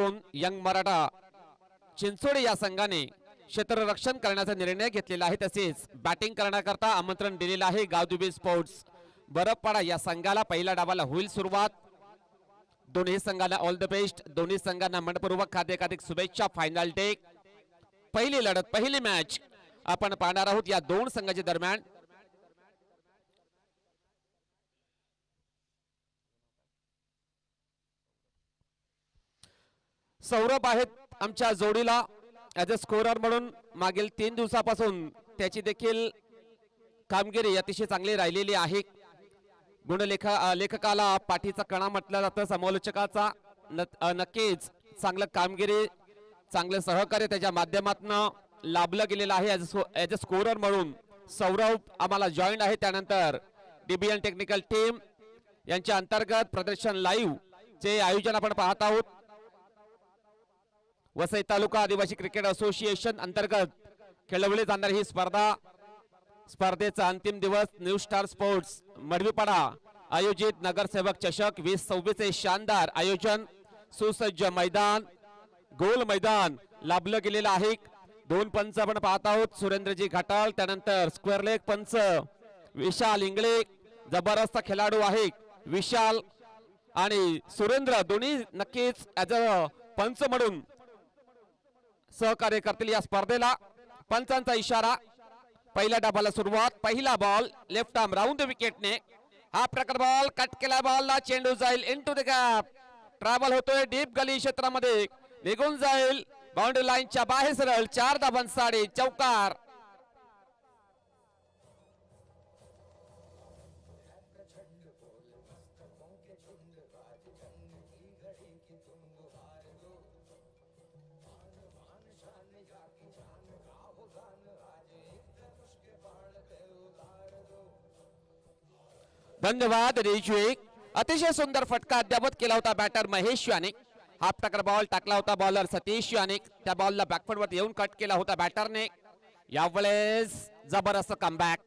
घेऊन यंग मराठा चिंचोडे या संघाने क्षेत्ररक्षण करण्याचा निर्णय घेतलेला आहे, तसेच बॅटिंग करण्याकरता आमंत्रण दिलेलं आहे गावदेवी स्पोर्ट्स बरफपाडा या संघाला. पहिल्या डावाला होईल सुरुवात. दोन्ही संघांना ऑल द बेस्ट. दोन्ही संघांना मनपूर्वक हार्दिक शुभेच्छा. फायनल डे, पहिली लढत, पहिली मॅच आपण पाहणार आहोत या दोन संघाच्या दरम्यान. सौरभ आहेत आमच्या जोडीला ॲज अ स्कोरर म्हणून. मागील 3 दिवसापासून त्याची देखील कामगिरी अतिशय चांगली राहिलेली आहे. लेखकाला पाठीचा कणा म्हटलं जातं, समालोचकाचा. नक्कीच चांगलं कामगिरी, चांगलं सहकार्य त्याच्या माध्यमातून लाभलं गेलेलं आहे ॲज अ स्कोरर म्हणून. सौरभ आम्हाला जॉईन आहे. त्यानंतर डीबीएन टेक्निकल टीम यांच्या अंतर्गत प्रदर्शन लाईव्ह चे आयोजन आपण पाहत आहोत. वसई तालुका आदिवासी क्रिकेट असोसिएशन अंतर्गत खेळवली जाणारी ही स्पर्धेचा अंतिम दिवस. न्यू स्टार स्पोर्ट्स मडवीपाडा आयोजित नगरसेवक चषक 2026 हे शानदार आयोजन. सुसज्ज मैदान, गोल मैदान लाभलं गेलेलं आहे. 2 पंच आपण पाहत आहोत. सुरेंद्रजी घाटाळ, त्यानंतर स्क्वेअर लेग पंच विशाल इंगळे. जबरदस्त खेळाडू आहे विशाल आणि सुरेंद्र, दोन्ही नक्कीच ॲज अ पंच म्हणून सहकार्य करतील या स्पर्धेला. पंचांचा इशारा. पहिल्या डावाला सुरुवात. पहिला बॉल लेफ्ट आर्म राऊंड विकेटने. हा प्रकार बॉल कट केला. बॉलला चेंडू जाईल इनटू द गॅप. ट्रॅव्हल होतोय डीप गली क्षेत्रामध्ये, निघून जाईल बाउंड्री लाईनच्या बाहेर सरळ. 4 धावांसाठी चौकार. धन्यवाद रिजविक. अतिशय सुंदर फटका अद्यावत केला होता बॅटर महेश याने. हा प्रकार बॉल टाकला होता बॉलर सतीश याने. त्या बॉलला बॅकफुट वर येऊन कट केला होता बॅटरने. यावेळेस जबरदस्त कमबॅक.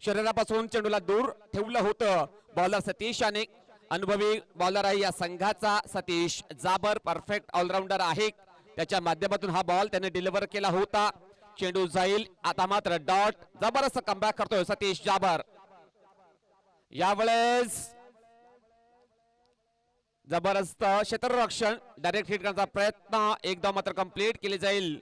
शरीरापासून चेंडूला दूर ठेवलं होतं बॉलर सतीश याने. अनुभवी बॉलर आहे या संघाचा सतीश जाबर. परफेक्ट ऑलराऊंडर आहे. त्याच्या माध्यमातून हा बॉल त्याने डिलिव्हर केला होता. चेंडू जाईल आता मात्र डॉट. जबरदस्त कमबॅक करतोय सतीश जाबर. यावेळेस जबरदस्त क्षेत्ररक्षण, डायरेक्ट हिट करण्याचा प्रयत्न. एकदा मात्र कंप्लीट केली जाईल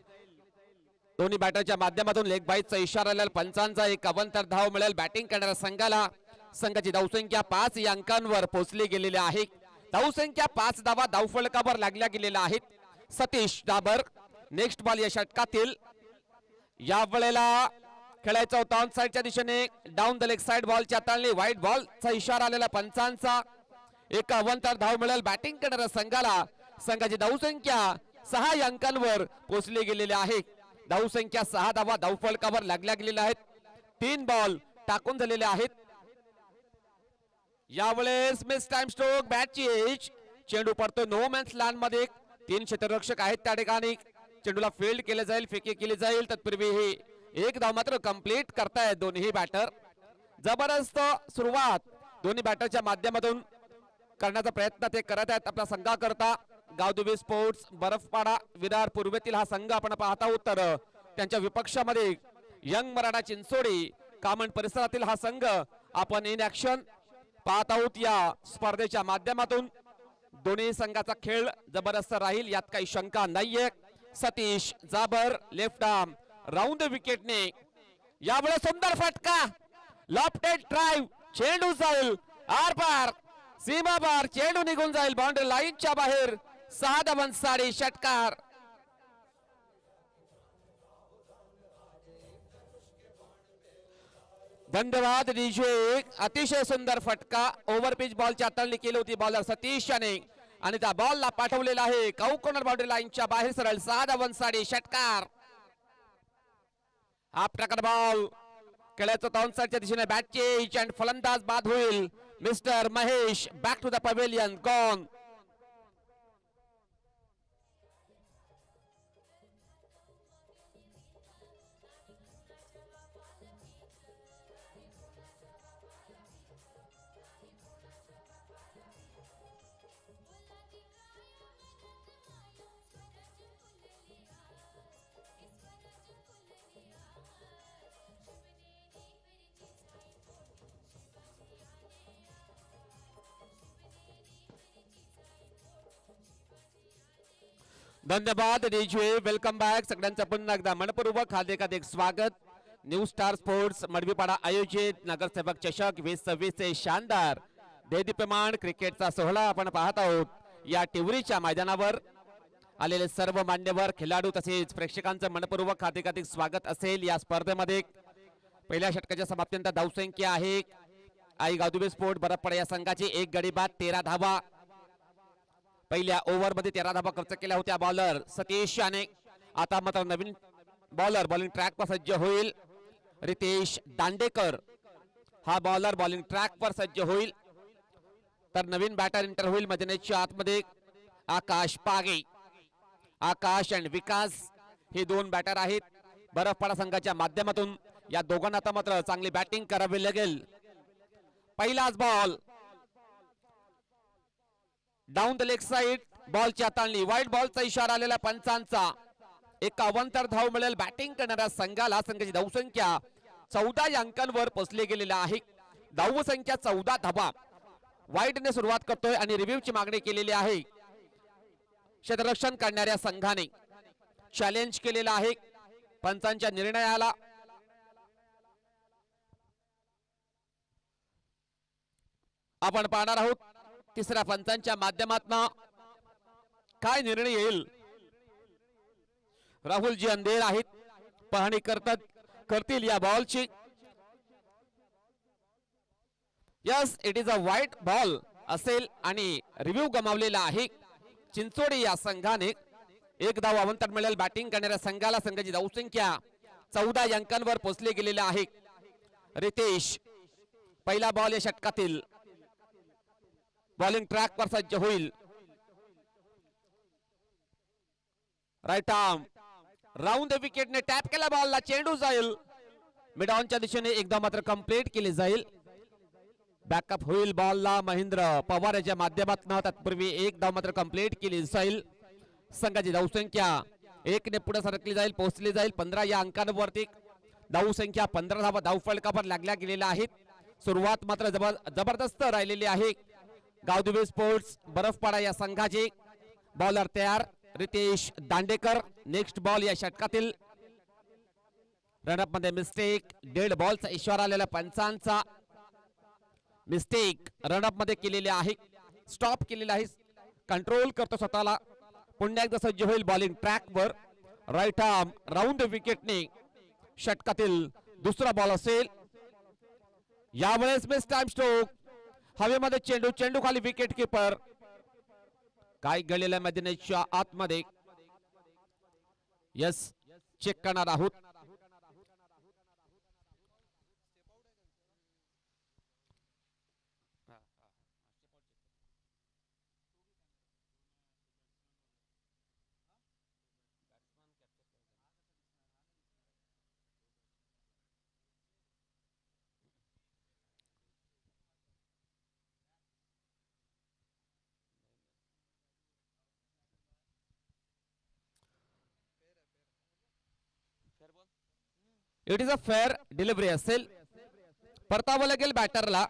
दोन्ही बॅटरच्या माध्यमातून. लेग बाईटचा इशारा आलेला पंचांचा. 51 धाव मिळेल बॅटिंग करणाऱ्या संघाला. संघाची धावसंख्या 5 या अंकांवर पोहोचली गेलेली आहे. धावसंख्या 5 धावा धावफलकावर लागल्या गेलेल्या आहेत. सतीश जाबर नेक्स्ट बॉल या षटकातील. यावेळेला खेळायचा होता ऑन साइडच्या दिशेने. डाऊन द लेग साइड बॉलच्या ताळणी. व्हाईट बॉलचा इशारा आलेला पंचांचा. 51 धाव मिळेल बॅटिंग करणाऱ्या संघाला. संघाची धावसंख्या 6 या अंकांवर पोहोचली गेलेली आहे. धावसंख्या 6 धावा धावफलकावर लागल्या गेलेल्या आहेत. 3 बॉल टाकून झालेले आहेत. यावेळेस मिस टाइम स्ट्रोक, बॅटची एज. चेंडू पडतो नो मॅन्स लँड मध्ये. 3 क्षेत्ररक्षक आहेत त्या ठिकाणी. चेंडूला फील्ड केले जाईल, फेकी केली जाईल. तत्पूर्वी ही एक धाव मात्र कंप्लीट करतायत दोन्ही बॅटर. जबरदस्त सुरुवात दोन्ही बॅटरच्या माध्यमातून करण्याचा प्रयत्न ते करत आहेत आपल्या संघाकरता. गावदेवी स्पोर्ट्स बरफपाडा विरार पूर्वेतील हा संघ आपण पाहत आहोत. तर त्यांच्या विपक्षामध्ये यंग मराठा चिंचोडी कामन परिसरातील हा संघ आपण इन ऍक्शन पाहत आहोत या स्पर्धेच्या माध्यमातून. दोन्ही संघाचा खेळ जबरदस्त राहील यात काही शंका नाहीये. सतीश जाबर लेफ्ट आर्म राऊंड विकेटने. यावेळेस सुंदर फटका, लॉफ्टेड ड्राइव्ह. चेंडू जाईल आर पार सीमा पार. चेंडू निघून जाईल बाउंड्री लाईनच्या बाहेर. 6 धावांसाठी षटकार. धन्यवाद डीजे. अतिशय सुंदर फटका ओव्हर पिच बॉलची हाताळणी केली होती बॉलर सतीश याने आणि त्या बॉलला पाठवलेला आहे काऊ कॉर्नर बाउंड्री लाईनच्या बाहेर सरळ. 6 धावांसाठी षटकार. हा प्रकार बॉल खेळायचा ऑन साइडच्या दिशेने. बॅट चेंज अँड फलंदाज बाद होईल. Mister Mahesh back to the pavilion. Gone. धन्यवाद डीजे. वेलकम बॅक सगळ्यांचं पुन्हा एकदा मनपूर्वक हार्दिक स्वागत. न्यू स्टार स्पोर्ट्स मडवीपाडा आयोजित नगरसेवक चषक 2026 चे शानदार देदीप्यमान क्रिकेटचा सोहळा आपण पाहत आहोत. या टिवरीच्या मैदानावर आलेले सर्व मान्यवर खेळाडू तसेच प्रेक्षकांचं मनपूर्वक हार्दिक स्वागत असेल. या स्पर्धेमध्ये पहिल्या षटकाच्या समाप्तीनंतर धावसंख्या आहे आई गावदुबे स्पोर्ट बरपडा या संघाची 1 गडी बाद 13 धावा. पहिल्या ओव्हर मध्ये 13 धावा खर्च केल्या होत्या बॉलर सतीश याने. आता मात्र नवीन बॉलर बॉलिंग ट्रॅक पर सज्ज होईल. रितेश दांडेकर हा बॉलर बॉलिंग ट्रॅक पर सज्ज होईल. तर नवीन बॅटर एंटर होईल मैदानाच्या आतमध्ये आकाश पागे. आकाश आणि विकास हे दोन बॅटर आहेत बरफपाडा संघाच्या माध्यमातून. या दोघांना आता मात्र चांगली बॅटिंग करावी लागेल. पहिलाच ball down the leg side बॉलची हाताळणी वाईट बॉलचा इशारा आलेला पंचांचा. 51 धाव मिळेल बॅटिंग करणाऱ्या संघाला. संघाची धावसंख्या 14 या अंकांवर पोहोचली गेलेला आहे. धावसंख्या 14 धावा. वाईटने सुरुवात करतोय आणि रिव्ह्यूची मागणी केलेली आहे. क्षेत्ररक्षण करणाऱ्या संघाने चॅलेंज केलेलं आहे पंचांच्या निर्णयाला. आपण पाहणार आहोत तिसऱ्या पंचांच्या माध्यमातून काय निर्णय येईल. राहुलजी अंधेर आहेत पाहणी करतील या बॉलची. Yes it is a wide ball असेल आणि रिव्ह्यू गमावलेला आहे. चिंचोडी या संघाने 1 धाव अवंतर मिळेल बॅटिंग करणाऱ्या संघाला. संघाची धावसंख्या 14 या अंकांवर पोहोचली गेलेली आहे. रितेश पहिला बॉल या षटकातील बॉलिंग ट्रॅक पर सज्ज होईल. राईट आर्म राऊंड द विकेटने टॅप केला बॉलला. चेंडू जाईल मिड ऑनच्या दिशेने. एकदा मात्र कंप्लीट केली जाईल. बॅकअप होईल बॉलला महेंद्र पवार याच्या माध्यमातून. तत्पूर्वी 1 धाव मात्र कंप्लीट केली जाईल. संघाची धावसंख्या 1 ने पुढे सरकली जाईल पोहोचली जाईल 15 या अंकांवरती. धावसंख्या 15 धावा धावफलकावर लागल्या गेलेल्या आहेत. सुरुवात मात्र जबरदस्त राहिलेली आहे गावदुबे स्पोर्ट्स बरफपाडा या संघाचे. बॉलर तयार रितेश दांडेकर. नेक्स्ट बॉल या षटकातील रनअप मध्ये मिस्टेक. डेड बॉलचा इशारा आलेला पंचांचा. मिस्टेक रनअप मध्ये केलेले आहे. स्टॉप केलेला आहे. कंट्रोल करतो स्वतःला. पुन्हा एकदा सज्ज होईल बॉलिंग ट्रॅक वर. राईट आर्म राऊंड विकेटने षटकातील दुसरा बॉल असेल. यावेळेस मिस टाइम स्ट्रोक हवेमध्ये चेंडू. चेंडू खाली विकेट किपर. काय घडलेल्या मैदानाच्या आतमध्ये यस चेक करणार आहोत. It is a fair delivery असेल. परतावं लागेल बॅटरला.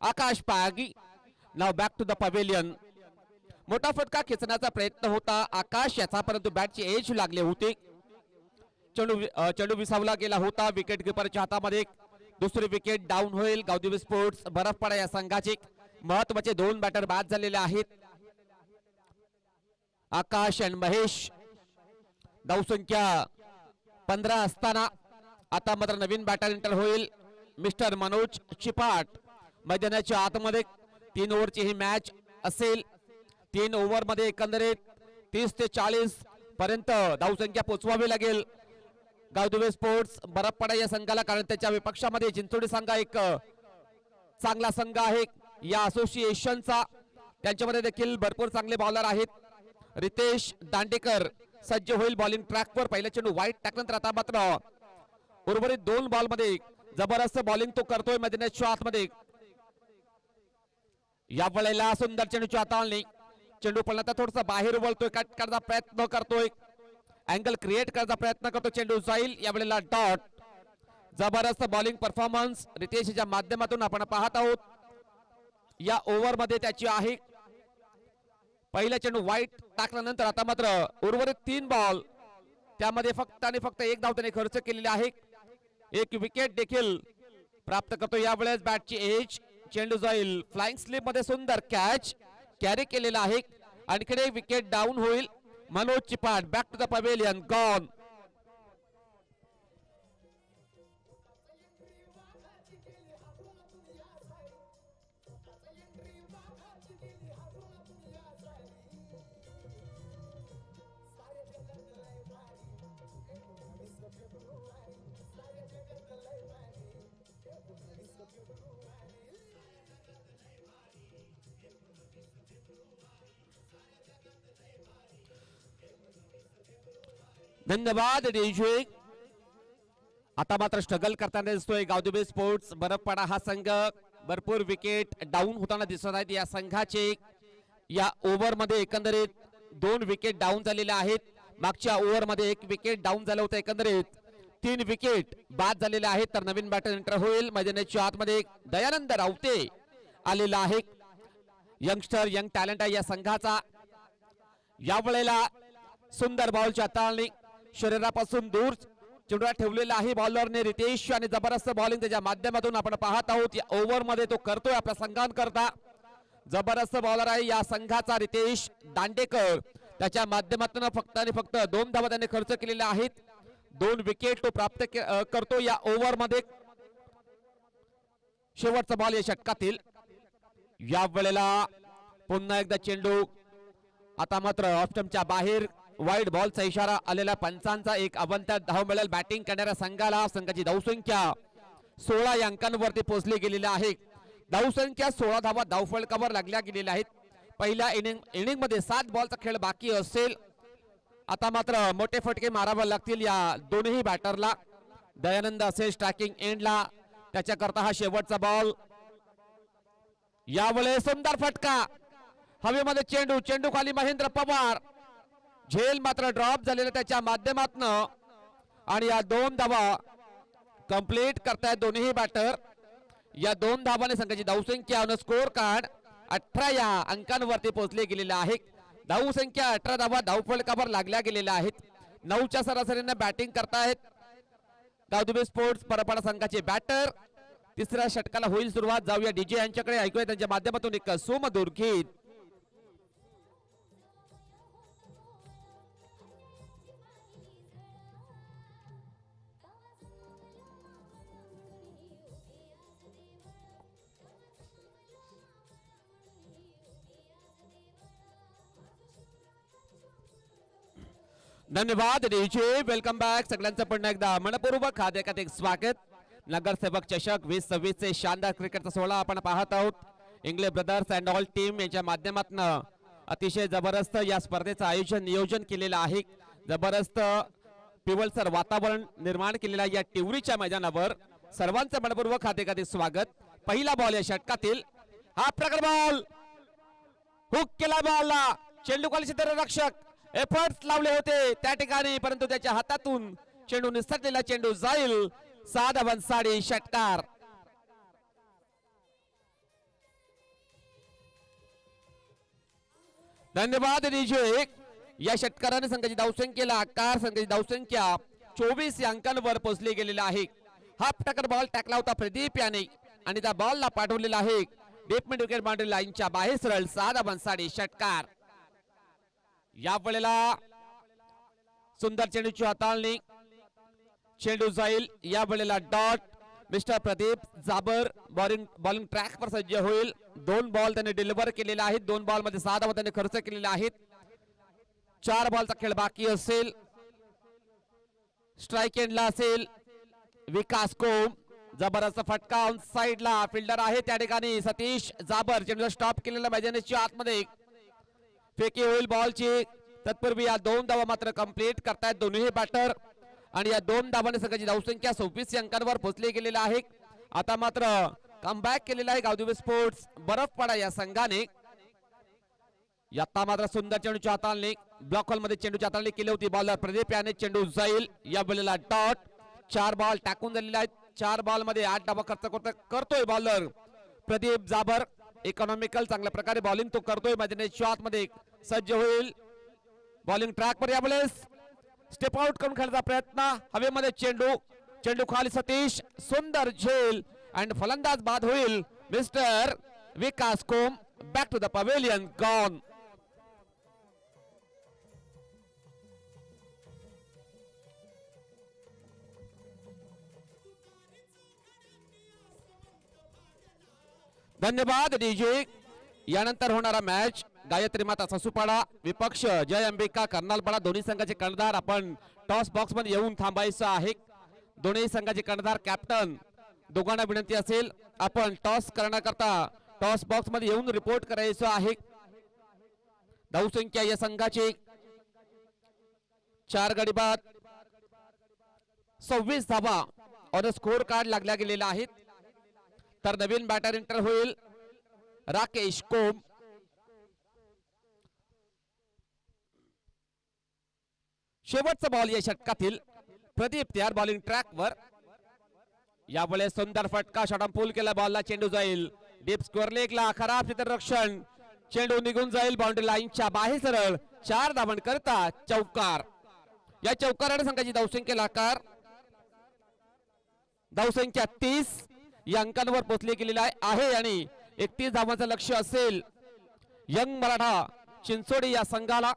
आकाश पागी नाव बॅक टू द पवेलियन. मोठा फटका खेचण्याचा प्रयत्न होता आकाश याचा परंतु बॅटची एज लागले होते. चेंडू विसावला गेला होता विकेट किपरच्या हातामध्ये. दुसरी विकेट डाऊन होईल गावदेवी स्पोर्ट्स बरफपाडा या संघाचे. महत्वाचे 2 बॅटर बाद झालेले आहेत आकाश आणि महेश. धावसंख्या 15 असताना आता मात्र नवीन बॅटर एंटर होईल मिस्टर मनोज चिपाट. मैदानाच्या आतमध्ये 3 ओव्हरची ही मॅच असेल. 3 ओव्हर मध्ये एकंदरीत 30 ते 40 पर्यंत धावसंख्या पोहोचवावी लागेल गावदेवी स्पोर्ट्स बरफपाडा या संघाला. कारण त्याच्या विपक्षामध्ये चिंचोडी संघ एक चांगला संघ आहे या असोसिएशनचा. त्यांच्यामध्ये देखील भरपूर चांगले बॉलर आहेत. रितेश दांडेकर सज्ज होईल बॉलिंग ट्रॅक वर. पहिला चेंडू वाईट टाकल्यानंतर आता मात्र उर्वरित 2 बॉल मध्ये जबरदस्त बॉलिंग तो करतोय मैदानाच्या आतमध्ये. या वेळेला सुंदर चेंडूची हाताळणी. चेंडू पडला थोडसा बाहेर वळतोय. कट करण्याचा प्रयत्न करतोय. अँगल क्रिएट करण्याचा प्रयत्न करतो. चेंडू जाईल या वेळेला डॉट. जबरदस्त बॉलिंग परफॉर्मन्स रितेशच्या माध्यमातून आपण पाहत आहोत. या ओव्हर मध्ये त्याची आहे पहिला चेंडू वाईट टाकल्यानंतर आता मात्र उर्वरित 3 बॉल त्यामध्ये फक्त आणि फक्त 1 धाव त्याने खर्च केलेली आहे. एक विकेट देखील प्राप्त करतो यावेळेस बॅटची एज. चेंडू जाईल फ्लाइंग स्लिप मध्ये, सुंदर कॅच कॅरी केलेला आहे. आणखी एक विकेट डाऊन होईल. Manoj Chipat back to the pavilion, gone. धन्यवाद डीजे. आता मात्र स्ट्रगल करताना दिसतोय गावदेवी स्पोर्ट्स बरफपाडा हा संघ. भरपूर विकेट डाऊन होताना दिसत आहेत या संघाचे. या ओव्हर मध्ये एकंदरीत 2 विकेट डाऊन झालेल्या आहेत. मागच्या ओव्हर मध्ये 1 विकेट डाऊन झालं होतं. एकंदरीत 3 विकेट बाद झालेले आहेत. तर नवीन बॅटर एंटर होईल मैदानाच्या आतमध्ये. दयानंद रावते आलेला आहे. यंगस्टर यंग टॅलेंट आहे या संघाचा. यावेळेला सुंदर बॉलच्या हाताळणी शरीरापासून दूर चेंडूला ठेवलेला आहे बॉलरने रितेश, आणि जबरदस्त बॉलिंग त्याच्या माध्यमातून आपण पाहत आहोत. या ओव्हर मध्ये तो करतोय आपल्या संघांकरता. जबरदस्त बॉलर आहे या संघाचा रितेश दांडेकर. त्याच्या माध्यमातून फक्त आणि फक्त 2 धावा त्याने खर्च केलेल्या आहेत. 2 विकेट तो प्राप्त करतो या ओव्हर मध्ये. शेवटचा बॉल या षटकातील. या वेळेला पुन्हा एकदा चेंडू आता मात्र ऑफस्टंपच्या बाहेर. वाईड बॉलचा इशारा आलेला पंचांचा. एक अवंतर धाव मिळेल बॅटिंग करणाऱ्या संघाला. संघाची धावसंख्या 16 या अंकांवरती पोहोचली गेलेली आहे. धावसंख्या 16 धावा धावफलकावर लागल्या गेलेल्या आहेत. पहिल्या इनिंग मध्ये 7 बॉलचा खेळ बाकी असेल. आता मात्र मोठे फटके मारावे लागतील या दोन्ही बॅटरला. दयानंद असेल स्ट्रायकिंग एंडला, त्याच्याकरता हा शेवटचा बॉल. यावेळेस सुंदर फटका हवेमध्ये. चेंडू चेंडू खाली महेंद्र पवार. झेल मात्र ड्रॉप झालेला त्याच्या माध्यमातून. आणि या 2 धावा कंप्लीट करतायत दोन्ही बॅटर. या 2 धावाने संघाची धावसंख्या आणि स्कोर कार्ड 18 या अंकांवरती पोहोचले गेलेले आहे. धावसंख्या 18 धावा धावफलकावर लागल्या गेलेल्या आहेत. 9च्या सरासरीने बॅटिंग करतायत गावदेवी स्पोर्ट्स परपाडा संघाचे बॅटर. तिसऱ्या षटकाला होईल सुरुवात. जाऊया डीजे यांच्याकडे, ऐकूया त्यांच्या माध्यमातून एक सुमधुर गीत. धन्यवाद डीजे. वेलकम बॅक सगळ्यांचं पुन्हा एकदा मनपूर्वक हार्दिक स्वागत. नगरसेवक चषक 2026 चे शानदार क्रिकेटचा सोहळा आपण पाहत आहोत. Ingle brothers and all team यांच्या माध्यमातून अतिशय जबरदस्त या स्पर्धेचं आयोजन नियोजन केलेलं आहे. जबरदस्त पिवळसर वातावरण निर्माण केलेल्या या टिवरीच्या मैदानावर सर्वांचं मनपूर्वक हार्दिक स्वागत. पहिला बॉल या षटकातील. हा प्रकार बॉल हुक केला बॉलला. चेंडू खाली क्षेत्ररक्षक एफर्ट्स लावले होते त्या ठिकाणी, परंतु त्याच्या हातातून चेंडू निसटलेला. चेंडू जाईल 6 धावांसाठी षटकार. धन्यवाद डीजे. या षटकाराने संघाची धावसंख्येला आकार. संघाची धावसंख्या 24 या अंकांवर पोहोचली गेलेला आहे. हा टकर बॉल टाकला होता प्रदीप याने आणि त्या बॉलला पाठवलेला आहे डीप मिड विकेट बाउंड्री लाईनच्या बाहेर. सरळ 6 धावांसाठी षटकार. या वेळेला सुंदर चेंडूची हाताळणी. चेंडू जाईल या वेळेला डॉट. मिस्टर प्रदीप जाबर बॉलिंग ट्रॅक पर सज्ज होईल. 2 बॉल त्याने डिलिव्हर केलेले आहेत. 2 बॉल मध्ये 6 धावा त्याने खर्च केलेले आहेत. 4 बॉलचा खेळ बाकी असेल. स्ट्राइक एंडला असेल विकास कोम. जबरदस्त फटका ऑन साइडला. फिल्डर आहे त्या ठिकाणी सतीश जाबर. चेंडू स्टॉप केलेला मैदानाच्या आतमध्ये. फेकी होईल बॉलची. तत्पूर्वी या 2 धावा मात्र कंप्लीट करतायत दोन्ही बॅटर. आणि या 2 धावांनी संघाची धावसंख्या 26 अंकांवर पोहोचली गेलेली आहे. आता मात्र कमबॅक केलेला आहे गावदेवी स्पोर्ट्स बरफपाडा या संघाने. आता मात्र सुंदर चेंडूची हाताळणी. ब्लॉक हॉल मध्ये चेंडूची हाताळणी केली होती बॉलर प्रदीप याने. चेंडू जाईल या वेळेला डॉट. 4 बॉल टाकून झालेले आहेत. 4 बॉल मध्ये 8 धावा खर्च करतोय बॉलर प्रदीप जाबर. इकॉनॉमिकल चांगल्या प्रकारे बॉलिंग तो करतोय मैदानाच्या आतमध्ये सज्ज होईल बॉलिंग ट्रॅक वर यावेळेस स्टेप आउट करून खेळण्याचा प्रयत्न हवेमध्ये चेंडू खाली सतीश सुंदर झेल अँड फलंदाज बाद होईल mister Vikas Kom back to the pavilion gone धन्यवाद डीजे यानंतर होणारा मॅच गायत्री माता ससुपाडा विपक्ष जय अंबिका कर्नालपाडा दोन्ही संघाचे कर्णधार आपण टॉस बॉक्स मध्ये येऊन थांबायचं आहे दोन्ही संघाचे कर्णधार कॅप्टन दोघांना विनंती असेल आपण टॉस करण्याकरता टॉस बॉक्स मध्ये येऊन रिपोर्ट करायचं आहे धावसंख्या या संघाची 4 गडी बाद 26 धावा ऑन स्कोर कार्ड लागल्या गेलेल्या आहेत तर नवीन बॅटर एंटर होईल राकेश कोम शेवटचा बॉल या षटकातील प्रदीप त्यार बॉलिंग ट्रॅक वर यावेळेस सुंदर फटका शॉट पूल केला बॉलला चेंडू जाईल डीप स्क्वेअर लेगला खराब क्षेत्ररक्षण चेंडू निघून जाईल बाउंड्री लाईनच्या बाहेर सरळ 4 धावन करता चौकार या चौकाराने संघाची धावसंख्या आकार धावसंख्या 30 या अंकांवर पोहोचले गेलेला आहे आणि 31 धावांचं लक्ष्य असेल यंग मराठा चिंचोडी या संघाला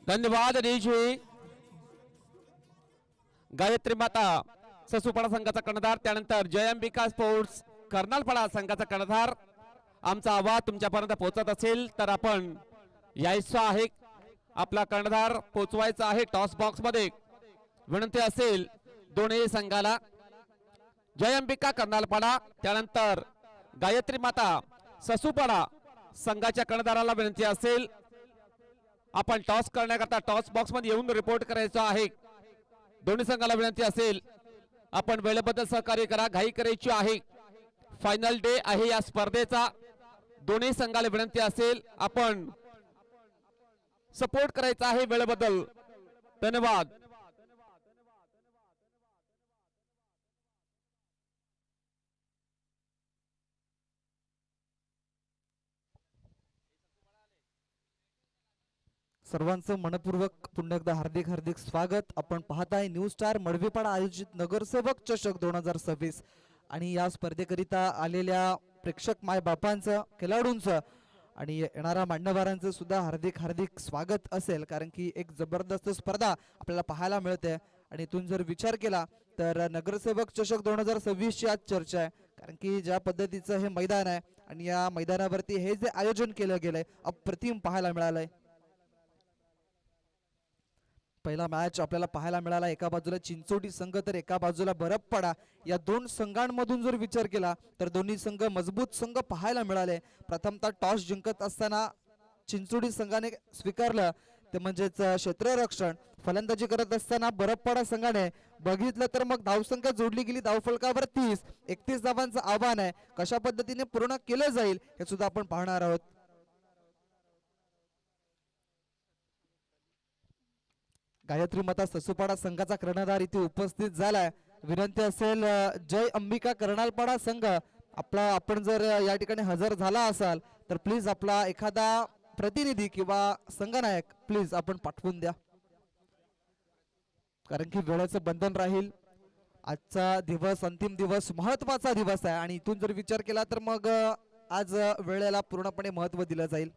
धन्यवाद डीजे गायत्री माता ससुपाडा संघाचा कर्णधार त्यानंतर जय अंबिका स्पोर्ट्स कर्नालपाडा संघाचा कर्णधार आमचा आवाज तुमच्यापर्यंत पोहोचत असेल तर आपण यायचं आहे आपला कर्णधार पोहोचवायचा आहे टॉस बॉक्स मध्ये विनंती असेल दोन्ही संघाला जय अंबिका कर्नालपाडा त्यानंतर गायत्री माता ससुपाडा संघाच्या कर्णधाराला विनंती असेल आपण टॉस करण्याकरता टॉस बॉक्स मध्ये येऊन रिपोर्ट करायचं आहे दोन्ही संघाला विनंती असेल आपण वेळेबद्दल सहकार्य करा घाई करायची आहे फायनल डे आहे या स्पर्धेचा दोन्ही संघाला विनंती असेल आपण सपोर्ट करायचा आहे वेळेबद्दल धन्यवाद सर्वांचं मनपूर्वक पुन्हा एकदा हार्दिक हार्दिक स्वागत आपण पाहताय न्यू स्टार मडवीपाडा आयोजित नगरसेवक चषक 2026 आणि या स्पर्धेकरिता आलेल्या प्रेक्षक माय बापांचं खेळाडूंचं आणि येणाऱ्या मान्यवरांचं सुद्धा हार्दिक हार्दिक स्वागत असेल कारण की एक जबरदस्त स्पर्धा आपल्याला पाहायला मिळते आणि इथून जर विचार केला तर नगरसेवक चषक 2026 ची आज चर्चा आहे कारण की ज्या पद्धतीचं हे मैदान आहे आणि या मैदानावरती हे जे आयोजन केलं गेलंय अप्रतिम पाहायला मिळालंय पहिला मॅच आपल्याला पाहायला मिळाला एका बाजूला चिंचोडी संघ तर एका बाजूला बरबपाडा या दोन संघांमधून जर विचार केला तर दोन्ही संघ मजबूत संघ पाहायला मिळाले प्रथमतः टॉस जिंकत असताना चिंचोडी संघाने स्वीकारलं ते म्हणजेच क्षेत्ररक्षण फलंदाजी करत असताना बरबपाडा संघाने बघितलं तर मग धावसंख्या जोडली गेली धावफलकावर 31 धावांचं आव्हान आहे कशा पद्धतीने पूर्ण केलं जाईल हे सुद्धा आपण पाहणार आहोत गायत्री माता ससुपाडा संघाचा कर्णधार इथे उपस्थित झालाय विनंती असेल जय अंबिका कर्नालपाडा संघ आपण जर या ठिकाणी हजर झाला असाल तर प्लीज आपला एखादा प्रतिनिधी किंवा संघनायक प्लीज आपण पाठवून द्या कारण की वेळेचं बंधन राहील आजचा दिवस अंतिम दिवस महत्वाचा दिवस आहे आणि इथून जर विचार केला तर मग आज वेळेला पूर्णपणे महत्व दिलं जाईल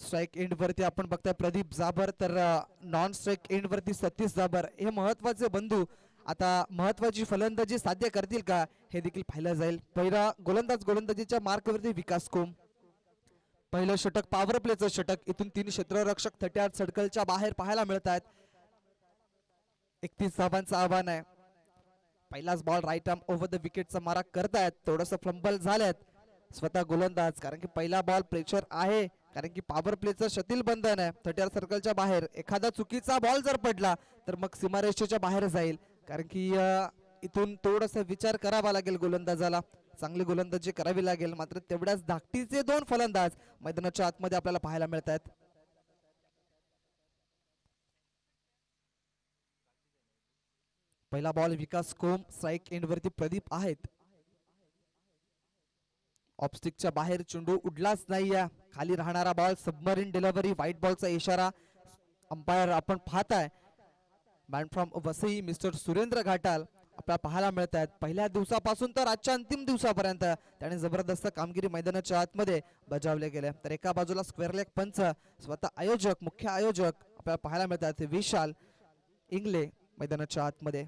स्ट्राइक एंड वरती आपण बघताय प्रदीप जाबर तर नॉन स्ट्राइक एंड वरती सतीश जाबर हे महत्वाचे बंधू आता महत्वाची फलंदाजी साध्य करतील का हे देखील पाहिलं जाईल. पहिला गोलंदाजीच्या मार्कवरती विकास कोम. पहिलं षटक पॉवर प्लेचं षटक. इथून 3 क्षेत्ररक्षक 38 सर्कलच्या बाहेर पाहायला मिळत आहेत. 31 धावांचं आव्हान आहे. पहिलाच ball right arm over the विकेटचा मारा करतायत. थोडस फ्लंबल झाल्यात स्वतः गोलंदाज, कारण की पहिला बॉल प्रेशर आहे, कारण की पॉवर प्लेचं शतील बंधन आहे. 38 सर्कलच्या बाहेर एखादा चुकीचा बॉल जर पडला तर मग सीमारेषेच्या बाहेर जाईल, कारण की इथून थोडासा विचार करावा लागेल गोलंदाजाला. चांगली गोलंदाजी करावी लागेल. मात्र तेवढ्याच धाकटीचे 2 फलंदाज मैदानाच्या आतमध्ये आपल्याला पाहायला मिळत आहेत. पहिला बॉल विकास कोम. स्ट्राईक एंड वरती प्रदीप आहेत. ऑफस्टिकच्या बाहेर चेंडू उडलाच नाही. खाली राहणारा बॉल सबमरीन डिलिव्हरी. व्हाईट बॉलचा इशारा. अंपायर आपण पाहताय man from Vasai mister Surendra Ghatal आपल्याला पाहायला मिळत आहेत. पहिल्या दिवसापासून तर आजच्या अंतिम दिवसापर्यंत त्याने जबरदस्त कामगिरी मैदानाच्या आतमध्ये बजावले गेले. तर एका बाजूला स्क्वेअर लेग पंच स्वतः आयोजक, मुख्य आयोजक आपल्याला पाहायला मिळतात विशाल इंगले मैदानाच्या आतमध्ये.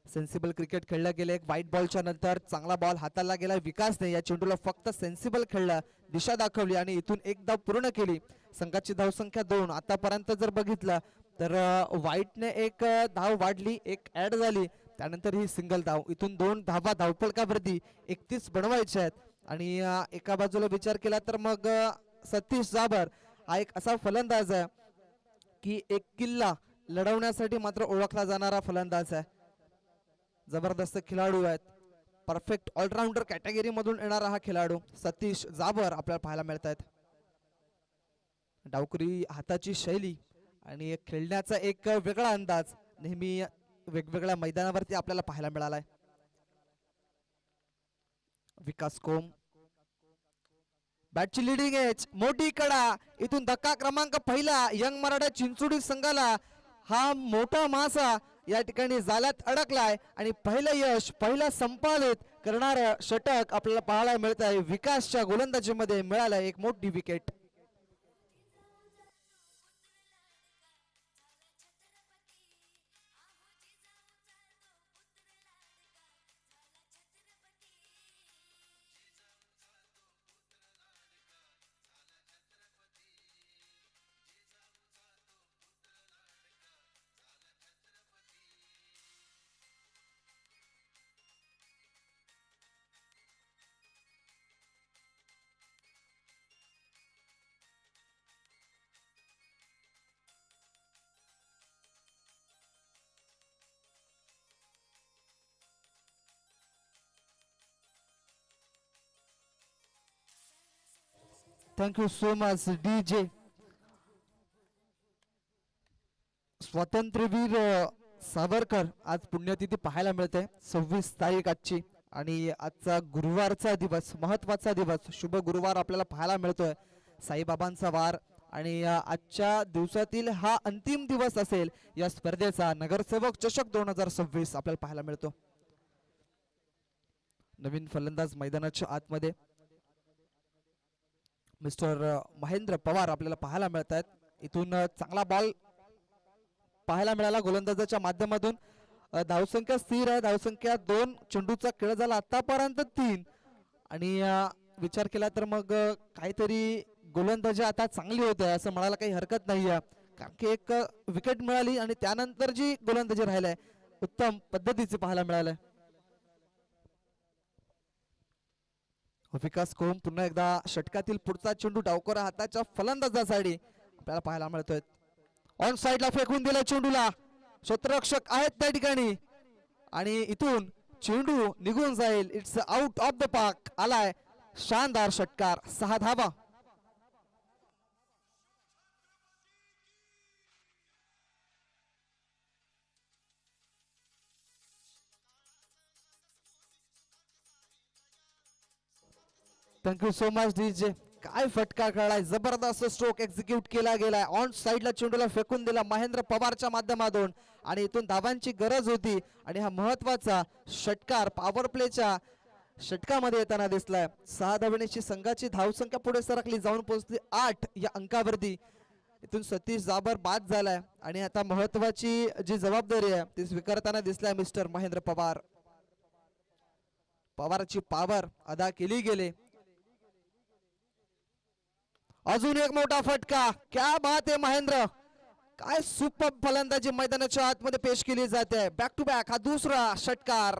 सेन्सिबल क्रिकेट खेळलं गेले. एक व्हाईट बॉलच्या नंतर चांगला बॉल हाताला गेला विकासने. या चेंडूला फक्त सेन्सिबल खेळला, दिशा दाखवली आणि इथून एक धाव पूर्ण केली. संघाची धावसंख्या 2. आतापर्यंत जर बघितलं तर व्हाईटने एक धाव वाढली, एक ऍड झाली, त्यानंतर ही सिंगल धाव. इथून 2 धावा धावफलकावरती 31 बनवायचे आहेत. आणि एका बाजूला विचार केला तर मग सतीश जाबर हा एक असा फलंदाज आहे की एक किल्ला लढवण्यासाठी मात्र ओळखला जाणारा फलंदाज आहे. जबरदस्त खेळाडू आहेत. परफेक्ट ऑलराऊंडर कॅटेगरी मधून येणारा हा खेळाडू सतीश जाबर आपल्याला पाहायला मिळत आहेत. डावकुरी हाताची शैली आणि खेळण्याचा एक वेगळा अंदाज नेहमी वेगवेगळ्या मैदानावरती आपल्याला पाहायला मिळालाय. विकास कोम. बॅटची लिडिंग एज, मोठी कडा. इथून धक्का क्रमांक पहिला. यंग मराठा चिंचोडी संघाला हा मोठा मासा या ठिकाणी जाळ्यात अडकलाय आणि पहिलं यश, पहिला संपादित करणारं षटक आपल्याला पाहायला मिळत आहे. विकासच्या गोलंदाजीमध्ये मिळालंय एक मोठी wicket. Thank you so much DJ. स्वातंत्र्यवीर सावरकर आज पुण्यतिथी पाहायला मिळते. 26 तारीख आजची आणि आजचा गुरुवारचा दिवस, महत्वाचा दिवस, शुभ गुरुवार आपल्याला पाहायला मिळतोय. साईबाबांचा वार आणि आजच्या दिवसातील हा अंतिम दिवस असेल या स्पर्धेचा. नगरसेवक चषक 2026 आपल्याला पाहायला मिळतो. नवीन फलंदाज मैदानाच्या आतमध्ये मिस्टर महेंद्र पवार आपल्याला पाहायला मिळत आहेत. इथून चांगला बॉल पाहायला मिळाला गोलंदाजाच्या माध्यमातून. धावसंख्या स्थिर आहे. धावसंख्या 2. चेंडूचा खेळ झाला आतापर्यंत 3. आणि विचार केला तर मग काहीतरी गोलंदाजी आता चांगली होते असं म्हणायला काही हरकत नाही आहे, कारण की एक विकेट मिळाली आणि त्यानंतर जी गोलंदाजी राहिलाय उत्तम पद्धतीचे पाहायला मिळालंय. विकास कोम पुन्हा एकदा षटकातील पुढचा चेंडू डावकरा हाताच्या फलंदाजासाठी आपल्याला पाहायला मिळतोय. ऑन साइडला फेकून दिला चेंडूला. क्षेत्ररक्षक आहेत त्या ठिकाणी आणि इथून चेंडू निघून जाईल. It's out of the park. आलाय शानदार षटकार. 6 धावा. Thank you so much DJ. काय फटका खेळलाय. जबरदस्त स्ट्रोक एक्झिक्यूट केला गेलाय. ऑन साइडला चेंडूला फेकून दिला महेंद्र पवारच्या माध्यमातून आणि इथून धावांची गरज होती आणि हा महत्वाचा षटकार पॉवर प्लेच्या षटकामध्ये येताना दिसलाय. 6 धावेची संघाची धावसंख्या पुढे सरकली, जाऊन पोहोचली 8 या अंकावरती. इथून सतीश जाबर बाद झालाय आणि आता महत्वाची जी जबाबदारी आहे ती स्वीकारताना दिसलाय मिस्टर महेंद्र पवार. पवारची पावर अदा केली गेली. अजून एक मोठा फटका. क्या बात आहे महेंद्र, काय सुपर फलंदाजी मैदानाच्या आतमध्ये पेश केली जाते. बॅक टू बॅक हा दुसरा षटकार.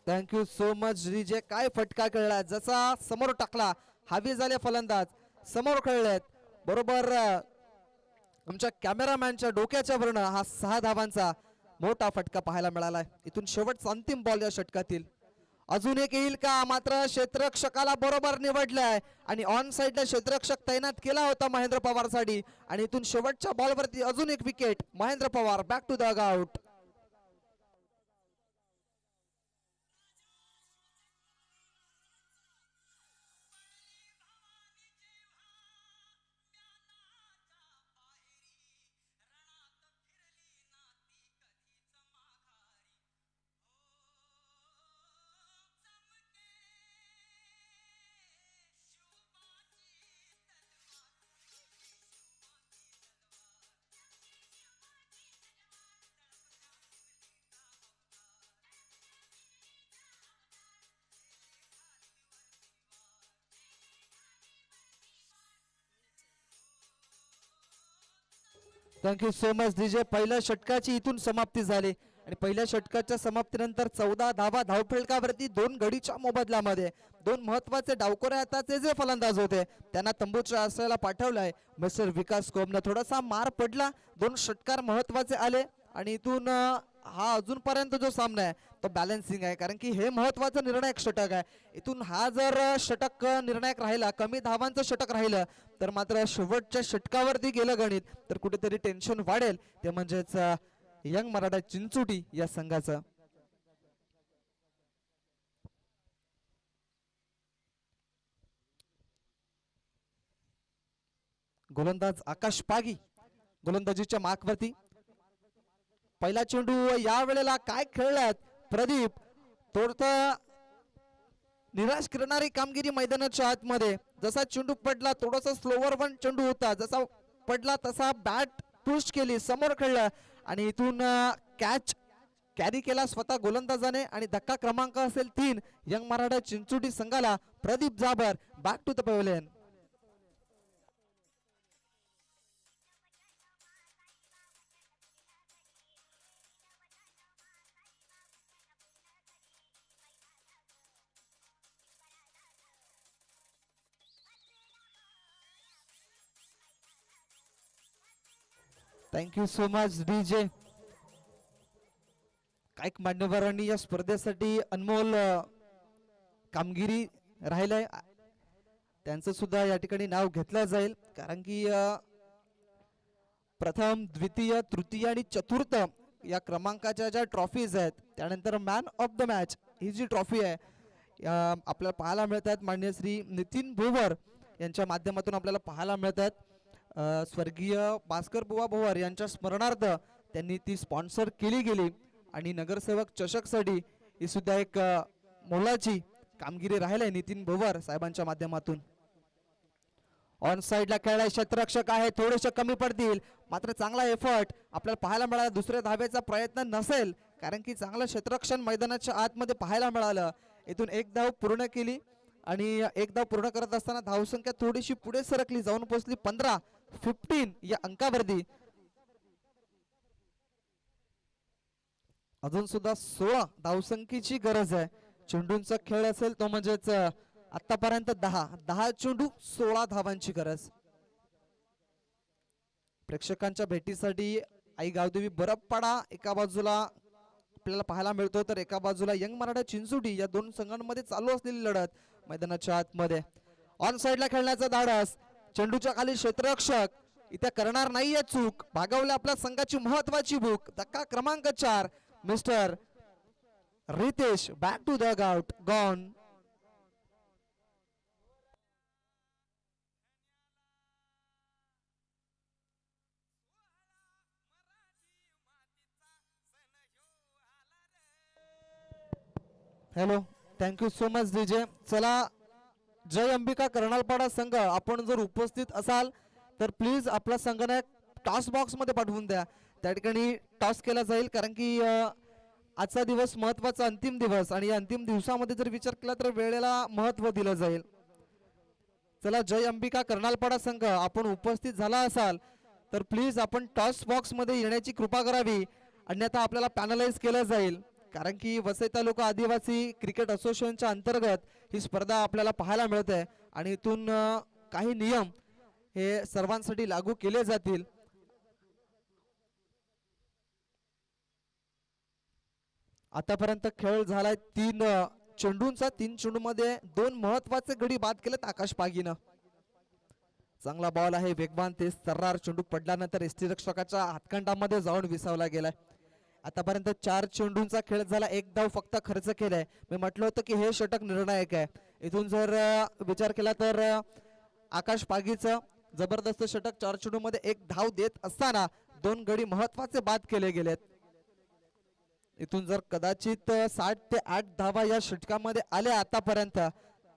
Thank you so much DJ. काय फटका खेळला, जसा समोर टाकला हवी झाले फलंदाज समोर खेळलेत बरोबर. आमच्या कॅमेरामॅनच्या डोक्याच्या वरनं हा 6 धावांचा मोठा फटका पाहायला मिळालाय. इथून शेवटचा अंतिम बॉल या षटकातील. अजून एक येईल का, मात्र क्षेत्ररक्षकाला बरोबर निवडलाय आणि ऑन साइडला क्षेत्ररक्षक तैनात केला होता महेंद्र पवार साठी आणि इथून शेवटच्या बॉलवरती अजून एक wicket. Mahendra Pawar back to the out. Thank you so much DJ. पहिल्या षटकाची इथून समाप्ती झाली आणि पहिल्या षटकाच्या समाप्तीनंतर 14 धावा धावफलकावरती 2 गडीच्या मोबदल्यामध्ये 2 महत्वाचे डावखोऱ्या हाताचे जे फलंदाज होते त्यांना तंबूच्या आश्रयाला पाठवलाय. मिस्टर विकास कोमनं थोडासा मार पडला, 2 षटकार महत्वाचे आले आणि इथून हा अजूनपर्यंत जो सामना आहे तो बॅलन्सिंग आहे, कारण की हे महत्वाचं निर्णायक षटक आहे. इथून हा जर षटक निर्णायक राहिला, कमी धावांचं षटक राहिलं तर मात्र शेवटच्या षटकावरती गेलं गणित तर कुठेतरी टेन्शन वाढेल. ते म्हणजेच यंग मराठा चिंचोटी या संघाचं. गोलंदाज आकाश पागी गोलंदाजीच्या मार्कवरती. पहिला चेंडू या वेळेला काय खेळलात प्रदीप. थोडं निराश करणारी कामगिरी मैदानाच्या आतमध्ये. जसा चेंडू पडला थोडासा स्लोवर वन चेंडू होता, जसा पडला तसा बॅट पुश केली, समोर खेळला आणि इथून कॅच कॅरी केला स्वतः गोलंदाजाने आणि धक्का क्रमांक असेल 3 यंग मराठा चिंचोटी संघाला. Pradeep Jabar back to the pavilion. Thank you so much DJ. काही मान्यवरांनी या स्पर्धेसाठी अनमोल कामगिरी राहिलंय, त्यांचं सुद्धा या ठिकाणी नाव घेतलं जाईल, कारण की प्रथम द्वितीय तृतीय आणि चतुर्थ या क्रमांकाच्या ज्या ट्रॉफीज आहेत त्यानंतर मॅन ऑफ द मॅच ही जी ट्रॉफी आहे आपल्याला पाहायला मिळतात माननीय श्री नितीन भोवर यांच्या माध्यमातून आपल्याला पाहायला मिळतात. स्वर्गीय भास्कर बुवा भोवर यांच्या स्मरणार्थ त्यांनी ती स्पॉन्सर केली गेली आणि नगरसेवक चषकसाठी ही सुद्धा एक मोलाची कामगिरी राहिली नितीन भोवर साहेबांच्या माध्यमातून. ऑन साइडला खेळायला क्षेत्ररक्षक आहे, थोडेसे कमी पडतील मात्र चांगला एफर्ट आपल्याला पाहायला मिळाला. दुसऱ्या धावेचा प्रयत्न नसेल कारण की चांगलं क्षेत्ररक्षण मैदानाच्या आतमध्ये पाहायला मिळालं. इथून एक धाव पूर्ण केली आणि एक धाव पूर्ण करत असताना धावसंख्या थोडीशी पुढे सरकली, जाऊन पोहोचली 15 या अंकावरती. अजून सुद्धा 16 धावसंख्येची गरज आहे. चेंडूंचा खेळ असेल तो म्हणजेच आतापर्यंत 10 चेंडू 16 धावांची गरज. प्रेक्षकांच्या भेटीसाठी आई गावदेवी बरफपाडा एका बाजूला आपल्याला पाहायला मिळतो तर एका बाजूला यंग मराठा चिंचोटी या 2 संघांमध्ये चालू असलेली लढत मैदानाच्या आतमध्ये. ऑन साइडला खेळण्याचा धाडस, चेंडूच्या खाली क्षेत्ररक्षक इथे करणार नाहीये चूक, भागवले आपल्या संघाची महत्वाची भूक. धक्का क्रमांक 4 mister Ritesh back to the out gone. Hello, thank you so much DJ. चला, जय अंबिका कर्नालपाडा संघ आपण जर उपस्थित असाल तर प्लीज आपला संगणक टॉस बॉक्स मध्ये पाठवून द्या. त्या ठिकाणी टॉस केला जाईल, कारण की आजचा दिवस महत्वाचा अंतिम दिवस आणि या अंतिम दिवसामध्ये जर विचार केला तर वेळेला महत्व दिलं जाईल. चला, जय अंबिका कर्नालपाडा संघ आपण उपस्थित झाला असाल तर प्लीज आपण टॉस बॉक्स मध्ये येण्याची कृपा करावी, अन्यथा आपल्याला पॅनलाइज केलं जाईल. कारण की वसई तालुका आदिवासी क्रिकेट असोसिएशनच्या अंतर्गत ही स्पर्धा आपल्याला पाहायला मिळते आणि इथून काही नियम हे सर्वांसाठी लागू केले जातील. आतापर्यंत खेळ झालाय 3 चेंडूंचा. 3 चेंडूमध्ये 2 महत्वाचे गडी बाद केलेत आकाश पागीनं. चांगला बॉल आहे, वेगवान तेज सर्रार चेंडू पडल्यानंतर यष्टीरक्षकाच्या हातखंडामध्ये जाऊन विसावला गेलाय. आतापर्यंत 4 चेंडूंचा खेळ झाला, 1 धाव फक्त खर्च केलाय. मी म्हटलं होतं की हे षटक निर्णायक आहे. इथून जर विचार केला तर आकाश पागीचं जबरदस्त षटक 4 चेंडूमध्ये 1 धाव देत असताना 2 गडी महत्वाचे बाद केले गेलेत. इथून जर कदाचित 7 ते 8 धावा या षटकामध्ये आल्या आतापर्यंत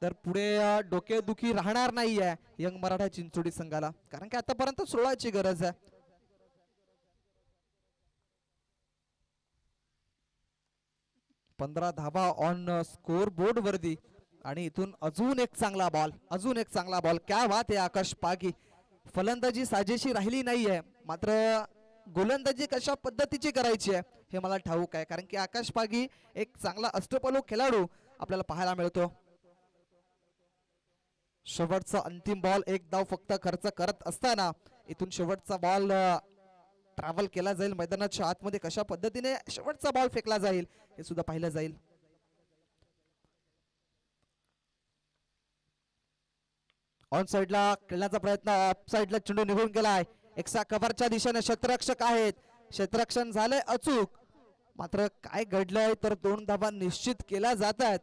तर पुढे डोकेदुखी राहणार नाहीये यंग मराठा चिंचोडी संघाला, कारण की आतापर्यंत 16ची गरज आहे. पंधरा धावा ऑन स्कोर बोर्ड वरती आणि इथून अजून एक चांगला बॉल, क्या बात आहे आकाश पागी. फलंदाजी साजेशी राहिली नाहीये, मात्र गोलंदाजी कशा पद्धतीची करायची आहे हे मला ठाऊक आहे, कारण की आकाश पागी एक चांगला अष्टपैलू खेळाडू आपल्याला पाहायला मिळतो. शेवटचा अंतिम बॉल, 1 धाव फक्त खर्च करत असताना इथून शेवटचा बॉल ट्रॅव्हल केला जाईल मैदानाच्या आतमध्ये. कशा पद्धतीने शेवटचा बॉल फेकला जाईल हे सुद्धा पाहिलं जाईल. ऑन साइडला खेळण्याचा प्रयत्न, ऑफ साइडला चेंडू निघून गेलाय. एक्स्ट्रा कव्हरच्या दिशेने क्षेत्ररक्षक आहेत, क्षेत्ररक्षण झालंय अचूक, मात्र काय घडलंय तर 2 धावा निश्चित केल्या जात आहेत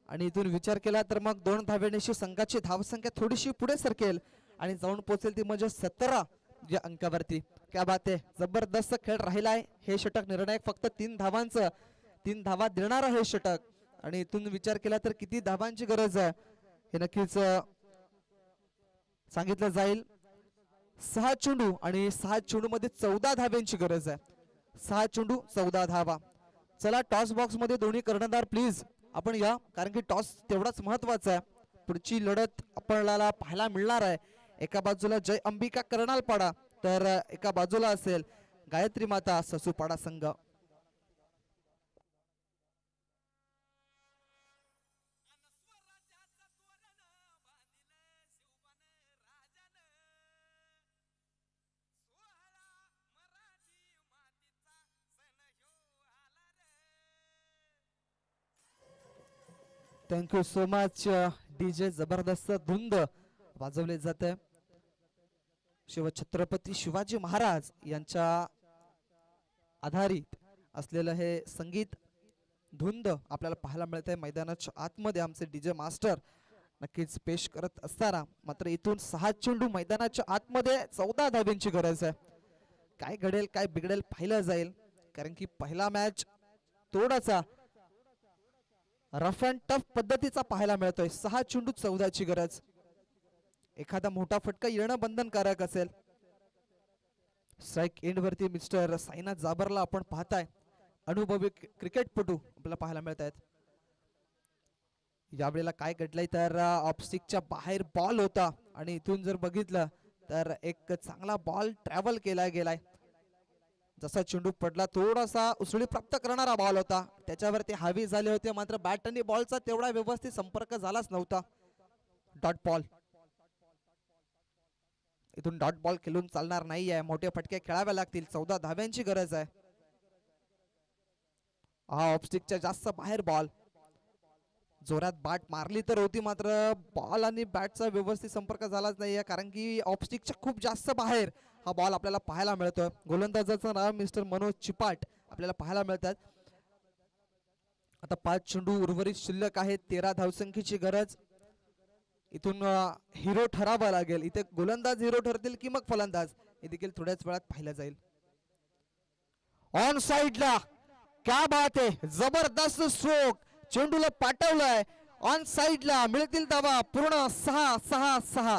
आणि इथून विचार केला तर मग 2 धावेनिशी संघाची धावसंख्या थोडीशी पुढे सरकेल आणि जाऊन पोहोचेल ती म्हणजे 17 या अंकावरती. क्या बात आहे, जबरदस्त खेळ राहिलाय. हे षटक निर्णायक, फक्त 3 धावांचं, 3 धावा देणारं हे षटक आणि इथून विचार केला तर किती धावांची गरज आहे हे नक्कीच सांगितलं जाईल. 6 चेंडू आणि 6 चेंडू मध्ये 14 धाव्यांची गरज आहे. 6 चेंडू 14 धावा. चला, टॉस बॉक्स मध्ये दोन्ही कर्णधार प्लीज आपण या, कारण की टॉस तेवढाच महत्वाचा आहे. पुढची लढत आपल्याला पाहायला मिळणार आहे. एका बाजूला जय अंबिका कर्नालपाडा तर एका बाजूला असेल गायत्री माता ससूपाडा संघ. Thank you so much DJ. जबरदस्त धुंद वाजवले जाते. शिवछत्रपती शिवाजी महाराज यांच्या आधारित असलेलं हे संगीत धुंद आपल्याला पाहायला मिळतंय मैदानाच्या आतमध्ये. आमचे डीजे मास्टर नक्कीच पेश करत असताना मात्र इथून 6 चेंडू मैदानाच्या आतमध्ये 14 धाव्यांची गरज आहे. काय घडेल काय बिघडेल पाहिलं जाईल, कारण की पहिला मॅच थोडासा रफ अँड टफ पद्धतीचा पाहायला मिळतोय. 6 चेंडू 14ची गरज. एखादा मोठा फटका येणं बंधनकारक असेल. स्ट्राइक एंड वरती मिस्टर साईनाथ जाबरला आपण पाहताय, अनुभवी क्रिकेटपटू आपल्याला पाहायला मिळत आहेत. यावेळेला काय घडलंय तर ऑफस्टिकच्या बाहेर बॉल होता आणि इथून जर बघितलं तर एक चांगला बॉल ट्रॅव्हल केला गेलाय. जसा चेंडू पडला थोडासा उसळी प्राप्त करणारा बॉल होता, त्याच्यावरती हावी झाले होते, मात्र बॅट आणि बॉलचा तेवढा व्यवस्थित संपर्क झालाच नव्हता. Dot ball. इथून डॉट बॉल खेळून चालणार नाहीये, मोठे फटके खेळावे लागतील. 14 धाव्यांची गरज आहे. हा ऑफस्टिकच्या जास्त बाहेर बॉल, जोरात बॅट मारली तर होती, मात्र बॉल आणि बॅटचा व्यवस्थित संपर्क झालाच नाहीये, कारण की ऑफस्टिकच्या खूप जास्त बाहेर हा बॉल आपल्याला पाहायला मिळतोय. गोलंदाजाचं नाव मिस्टर मनोज चिपाट आपल्याला पाहायला मिळतात. आता 5 चेंडू उर्वरित शिल्लक आहेत. 13 धावसंख्येची गरज. इथून हिरो ठरावा लागेल. इथे गोलंदाज हिरो ठरतील की मग फलंदाज हे देखील थोड्याच वेळात पाहिलं जाईल. ऑन साइडला क्या बात आहे, जबरदस्त स्ट्रोक. चेंडूला पाठवलाय ऑन साइडला, मिळतील धावा पूर्ण 6-6-6.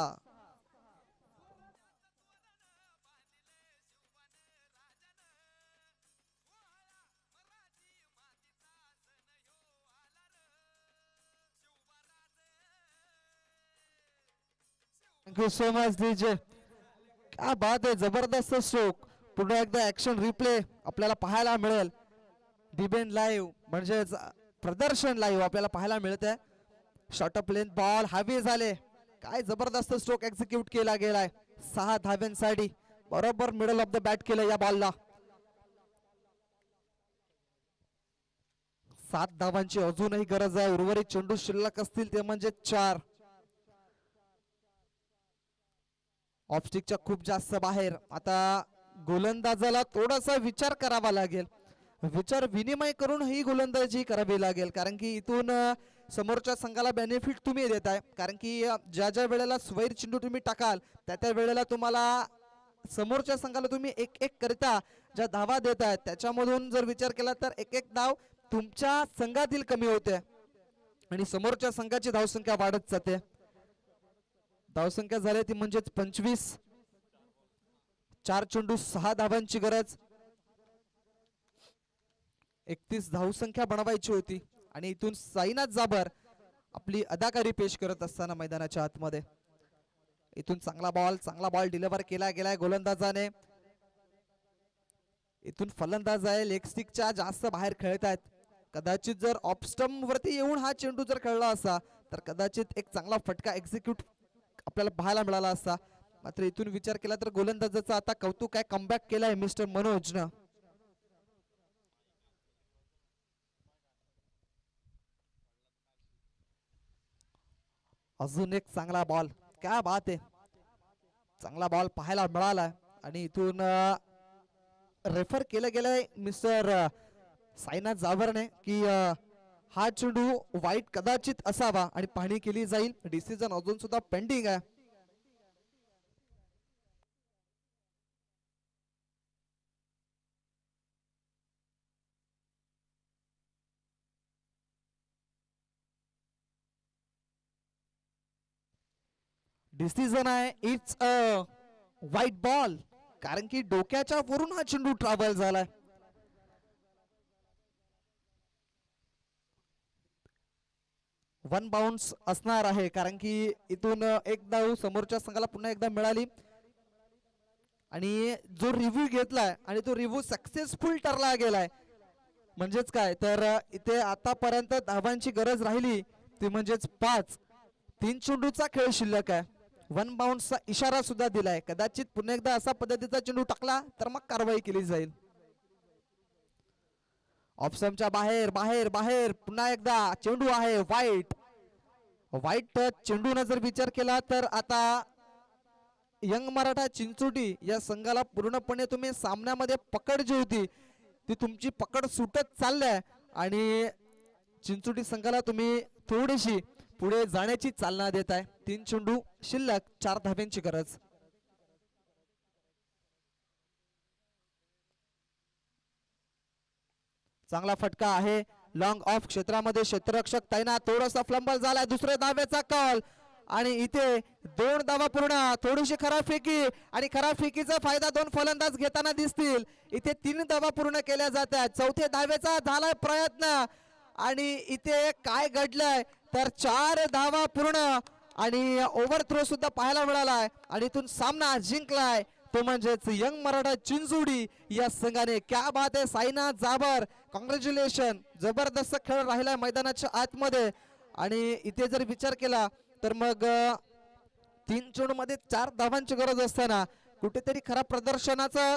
Thank you so much DJ. क्या बात आहे, जबरदस्त स्ट्रोक. पुन्हा एकदा ऍक्शन रिप्ले आपल्याला पाहायला मिळेल. डिबेन लाईव्ह म्हणजेच प्रदर्शन लाईव्ह आपल्याला पाहायला मिळत आहे. शॉर्ट ऑफ लेंथ बॉल हवे झाले. काय जबरदस्त स्ट्रोक एक्झिक्यूट केला गेलाय. 6 धाव्यांसाठी बरोबर मिडल ऑफ द बॅट केलं या बॉलला. 7 धावांची अजूनही गरज आहे. उर्वरित चेंडू शिल्लक असतील ते म्हणजे 4. ऑफस्टिकच्या खूप जास्त बाहेर. आता गोलंदाजाला थोडासा विचार करावा लागेल. विचार विनिमय करून ही गोलंदाजी करावी लागेल, कारण की इथून समोरच्या संघाला बेनिफिट तुम्ही देताय. कारण की ज्या ज्या वेळेला स्वैर चेंडू तुम्ही टाकाल त्या त्या वेळेला तुम्हाला समोरच्या संघाला तुम्ही एक एक करिता ज्या धावा देताय त्याच्यामधून जर विचार केला तर एक एक धाव तुमच्या संघातील कमी होते आणि समोरच्या संघाची धावसंख्या वाढत जाते. धावसंख्या झाली ती म्हणजेच 25. 4 चेंडू 6 धावांची गरज. 31 धावसंख्या बनवायची होती आणि इथून साईनाथ जाबर आपली अदाकारी पेश करत असताना मैदानाच्या आतमध्ये. इथून चांगला बॉल डिलिव्हर केला गेलाय गोलंदाजाने. इथून फलंदाज आहे लेग स्टिकच्या जास्त बाहेर खेळत आहेत. कदाचित जर ऑफ स्टंप वरती येऊन हा चेंडू जर खेळला असता तर कदाचित एक चांगला फटका एक्झिक्यूट आपल्याला पाहायला मिळाला असता. मात्र इथून विचार केला तर गोलंदाजाचा आता कौतुक आहे, कमबॅक केलाय मिस्टर मनोजनं. अजून एक चांगला बॉल. क्या बात आहे, चांगला बॉल पाहायला मिळाला आणि इथून रेफर केलं गेलंय मिस्टर साईनाथ जावरने की हा चेंडू वाईट कदाचित असावा आणि पाहणी केली जाईल. डिसिजन अजून सुद्धा पेंडिंग आहे. डिसिजन आहे इट्स अ वाईट बॉल, कारण की डोक्याच्या वरून हा चेंडू ट्रॅव्हल झालाय. वन बाउन्स असणार आहे, कारण की इथून एक धाव समोरच्या संघाला पुन्हा एकदा मिळाली आणि जो रिव्ह्यू घेतलाय आणि तो रिव्ह्यू सक्सेसफुल ठरला गेलाय. म्हणजेच काय तर इथे आतापर्यंत धावांची गरज राहिली ती म्हणजेच 5. 3 चेंडूचा खेळ शिल्लक आहे. वन बाउन्सचा इशारा सुद्धा दिलाय. कदाचित पुन्हा एकदा असा पद्धतीचा चेंडू टाकला तर मग कारवाई केली जाईल. ऑप्शनच्या बाहेर बाहेर बाहेर पुन्हा एकदा चेंडू आहे वाईट. वाईट टच चेंडूने जर विचार केला तर आता यंग मराठा चिंचोटी या संघाला पूर्णपणे तुम्ही सामन्यामध्ये पकड जी होती ती तुमची पकड सुटत चालल्या आणि चिंचोटी संघाला तुम्ही थोडीशी पुढे जाण्याची चालना देत आहे. 3 चेंडू शिल्लक, 4 धाव्यांची गरज. चांगला फटका आहे लॉंग ऑफ क्षेत्रामध्ये. क्षेत्ररक्षक तैनात. थोडासा फ्लंबल झालाय. दुसऱ्या धावेचा कॉल आणि इथे 2 धावा पूर्ण. थोडीशी खराब फेकी आणि खराब फेकीचा फायदा 2 फलंदाज घेताना दिसतील. इथे 3 धावा पूर्ण केल्या जातात. 4थ्या धावेचा झालाय प्रयत्न आणि इथे काय घडलंय तर 4 धावा पूर्ण आणि ओव्हर थ्रो सुद्धा पाहायला मिळालाय आणि इथून सामना जिंकलाय तो म्हणजेच यंग मराठा चिंचोटी या संघाने. क्या बात आहे साईनाथ जाबर, कॉंग्रॅच्युलेशन. जबरदस्त खेळ राहिलाय मैदानाच्या आतमध्ये आणि इथे जर विचार केला तर मग 3 चेंडू मध्ये 4 धावांची गरज असताना कुठेतरी खराब प्रदर्शनाचं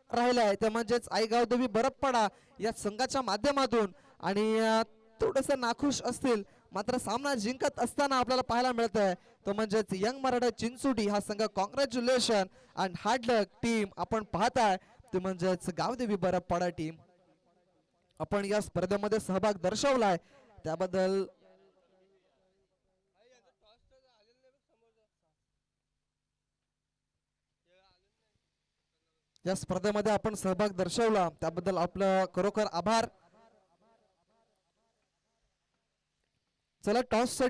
राहिलाय ते म्हणजेच आईगाव देवी बरपपाडा या संघाच्या माध्यमातून आणि थोडस नाखुश असतील. मात्र सामना जिंकत असताना आपल्याला पाहायला मिळत आहे तो म्हणजेच यंग मराठा चिंचोटी हा संघ. Congratulation and hard luck team. आपण पाहताय ते म्हणजेच गावदेवी बरपपाडा टीम. आपण या स्पर्धेमध्ये सहभाग दर्शवलाय त्याबद्दल या स्पर्धेमध्ये आपण सहभाग दर्शवला त्याबद्दल आपलं खरोखर आभार. चला टॉस